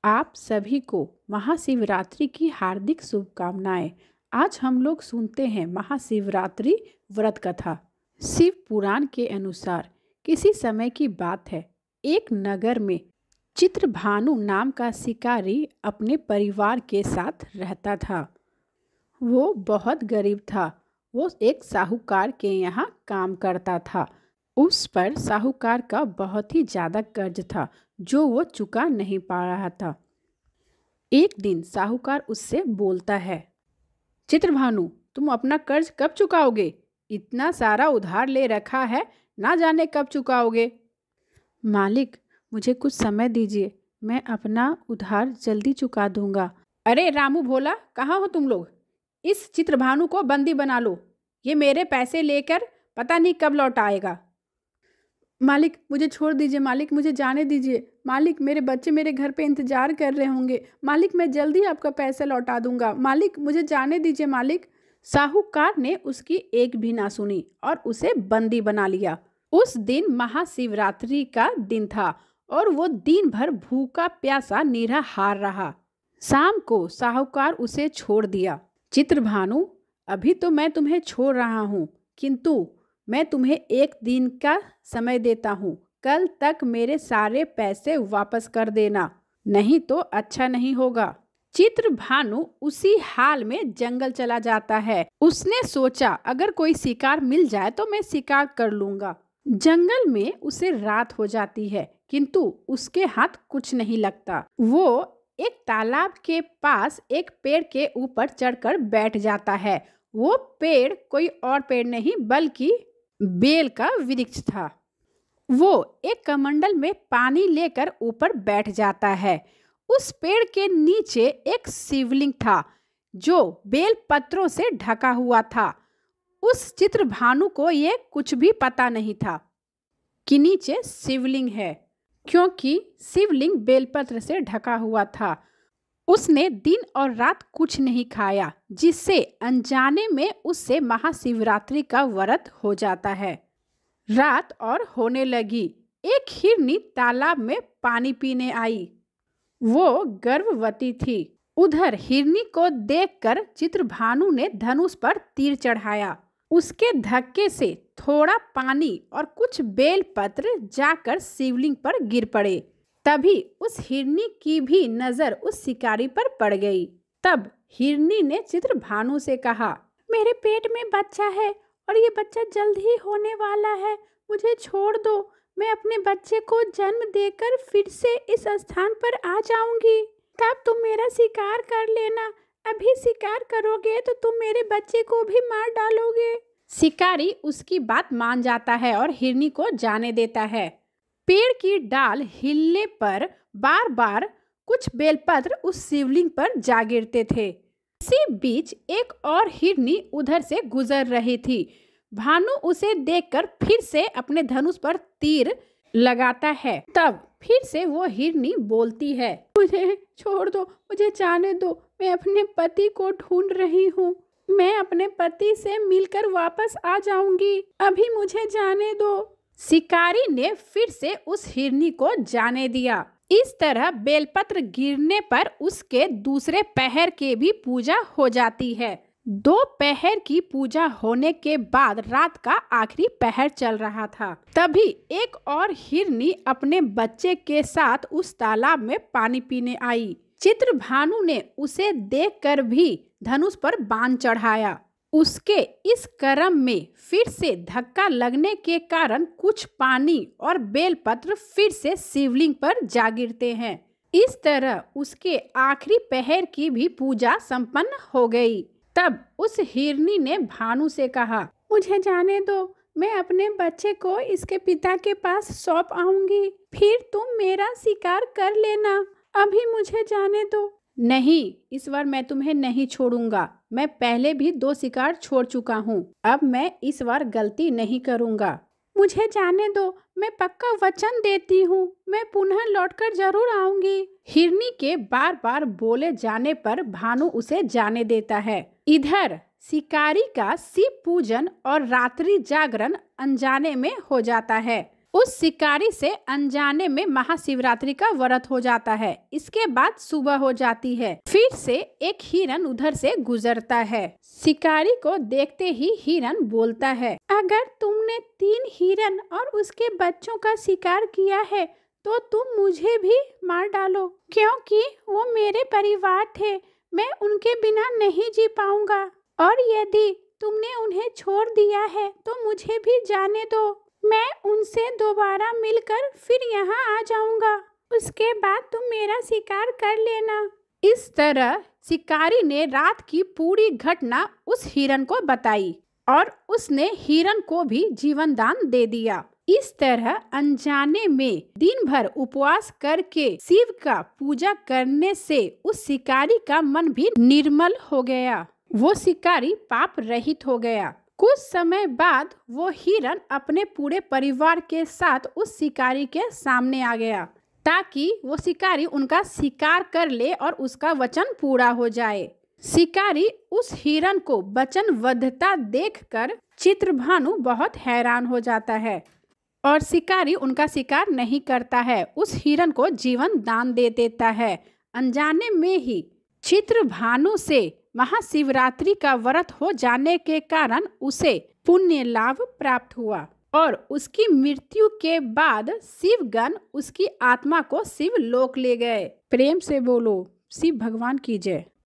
आप सभी को महाशिवरात्रि की हार्दिक शुभकामनाएं। आज हम लोग सुनते हैं महाशिवरात्रि व्रत कथा। शिव पुराण के अनुसार किसी समय की बात है, एक नगर में चित्रभानु नाम का शिकारी अपने परिवार के साथ रहता था। वो बहुत गरीब था। वो एक साहूकार के यहाँ काम करता था। उस पर साहूकार का बहुत ही ज़्यादा कर्ज था जो वो चुका नहीं पा रहा था। एक दिन साहूकार उससे बोलता है, चित्रभानु, तुम अपना कर्ज कब चुकाओगे? इतना सारा उधार ले रखा है, ना जाने कब चुकाओगे। मालिक, मुझे कुछ समय दीजिए, मैं अपना उधार जल्दी चुका दूंगा। अरे रामू भोला, कहाँ हो तुम लोग? इस चित्रभानु को बंदी बना लो। ये मेरे पैसे लेकर पता नहीं कब लौट आएगा। मालिक, मुझे छोड़ दीजिए। मालिक, मुझे जाने दीजिए। मालिक, मेरे बच्चे मेरे घर पे इंतजार कर रहे होंगे। मालिक, मैं जल्दी आपका पैसा लौटा दूंगा। मालिक, मुझे जाने दीजिए। मालिक। साहूकार ने उसकी एक भी ना सुनी और उसे बंदी बना लिया। उस दिन महाशिवरात्रि का दिन था और वो दिन भर भूखा प्यासा निराहार रहा। शाम को साहूकार उसे छोड़ दिया। चित्रभानु, अभी तो मैं तुम्हें छोड़ रहा हूँ, किंतु मैं तुम्हें एक दिन का समय देता हूँ। कल तक मेरे सारे पैसे वापस कर देना, नहीं तो अच्छा नहीं होगा। चित्रभानु उसी हाल में जंगल चला जाता है। उसने सोचा, अगर कोई शिकार मिल जाए तो मैं शिकार कर लूंगा। जंगल में उसे रात हो जाती है, किंतु उसके हाथ कुछ नहीं लगता। वो एक तालाब के पास एक पेड़ के ऊपर चढ़कर बैठ जाता है। वो पेड़ कोई और पेड़ नहीं बल्कि बेल का वृक्ष था। वो एक कमंडल में पानी लेकर ऊपर बैठ जाता है। उस पेड़ के नीचे एक शिवलिंग था जो बेल पत्रों से ढका हुआ था। उस चित्रभानु को ये कुछ भी पता नहीं था कि नीचे शिवलिंग है, क्योंकि शिवलिंग बेलपत्र से ढका हुआ था। उसने दिन और रात कुछ नहीं खाया, जिससे अनजाने में उससे महाशिवरात्रि का व्रत हो जाता है। रात और होने लगी। एक हिरनी तालाब में पानी पीने आई। वो गर्भवती थी। उधर हिरनी को देखकर चित्रभानु ने धनुष पर तीर चढ़ाया। उसके धक्के से थोड़ा पानी और कुछ बेलपत्र जाकर शिवलिंग पर गिर पड़े। तभी उस हिरनी की भी नजर उस शिकारी पर पड़ गई। तब हिरनी ने चित्रभानु से कहा, मेरे पेट में बच्चा है और ये बच्चा जल्द ही होने वाला है। मुझे छोड़ दो। मैं अपने बच्चे को जन्म देकर फिर से इस स्थान पर आ जाऊंगी। तब तुम मेरा शिकार कर लेना। अभी शिकार करोगे तो तुम मेरे बच्चे को भी मार डालोगे। शिकारी उसकी बात मान जाता है और हिरनी को जाने देता है। पेड़ की डाल हिलने पर बार बार कुछ बेलपत्र उस शिवलिंग पर जा गिरते थे। इसी बीच एक और हिरनी उधर से गुजर रही थी। भानु उसे देखकर फिर से अपने धनुष पर तीर लगाता है। तब फिर से वो हिरनी बोलती है, मुझे छोड़ दो, मुझे जाने दो। मैं अपने पति को ढूंढ रही हूँ। मैं अपने पति से मिलकर वापस आ जाऊंगी। अभी मुझे जाने दो। शिकारी ने फिर से उस हिरनी को जाने दिया। इस तरह बेलपत्र गिरने पर उसके दूसरे पहर के भी पूजा हो जाती है। 2 पहर की पूजा होने के बाद रात का आखिरी पहर चल रहा था। तभी एक और हिरनी अपने बच्चे के साथ उस तालाब में पानी पीने आई। चित्रभानु ने उसे देखकर भी धनुष पर बाण चढ़ाया। उसके इस कर्म में फिर से धक्का लगने के कारण कुछ पानी और बेलपत्र फिर से शिवलिंग पर जा गिरते हैं। इस तरह उसके आखिरी पहर की भी पूजा संपन्न हो गई। तब उस हिरनी ने भानु से कहा, मुझे जाने दो। मैं अपने बच्चे को इसके पिता के पास सौंप आऊंगी। फिर तुम मेरा शिकार कर लेना। अभी मुझे जाने दो। नहीं, इस बार मैं तुम्हें नहीं छोड़ूंगा। मैं पहले भी 2 शिकार छोड़ चुका हूँ। अब मैं इस बार गलती नहीं करूँगा। मुझे जाने दो। मैं पक्का वचन देती हूँ। मैं पुनः लौटकर जरूर आऊंगी। हिरनी के बार बार बोले जाने पर भानु उसे जाने देता है। इधर शिकारी का शिव पूजन और रात्रि जागरण अनजाने में हो जाता है। उस शिकारी से अनजाने में महाशिवरात्रि का व्रत हो जाता है। इसके बाद सुबह हो जाती है। फिर से एक हिरन उधर से गुजरता है। शिकारी को देखते ही हिरन बोलता है, अगर तुमने 3 हिरन और उसके बच्चों का शिकार किया है तो तुम मुझे भी मार डालो, क्योंकि वो मेरे परिवार थे। मैं उनके बिना नहीं जी पाऊंगा, और यदि तुमने उन्हें छोड़ दिया है तो मुझे भी जाने दो। मैं उनसे दोबारा मिलकर फिर यहाँ आ जाऊंगा। उसके बाद तुम मेरा शिकार कर लेना। इस तरह शिकारी ने रात की पूरी घटना उस हिरन को बताई और उसने हिरन को भी जीवन दान दे दिया। इस तरह अनजाने में दिन भर उपवास करके शिव का पूजा करने से उस शिकारी का मन भी निर्मल हो गया। वो शिकारी पाप रहित हो गया। कुछ समय बाद वो हिरन अपने पूरे परिवार के साथ उस शिकारी के सामने आ गया, ताकि वो शिकारी उनका शिकार कर ले और उसका वचन पूरा हो जाए। शिकारी उस हिरन को वचनबद्धता देखकर चित्रभानु बहुत हैरान हो जाता है और शिकारी उनका शिकार नहीं करता है, उस हिरन को जीवन दान दे देता है। अनजाने में ही चित्रभानु से महाशिवरात्रि का व्रत हो जाने के कारण उसे पुण्य लाभ प्राप्त हुआ और उसकी मृत्यु के बाद शिवगण उसकी आत्मा को शिव लोक ले गए। प्रेम से बोलो शिव भगवान की जय।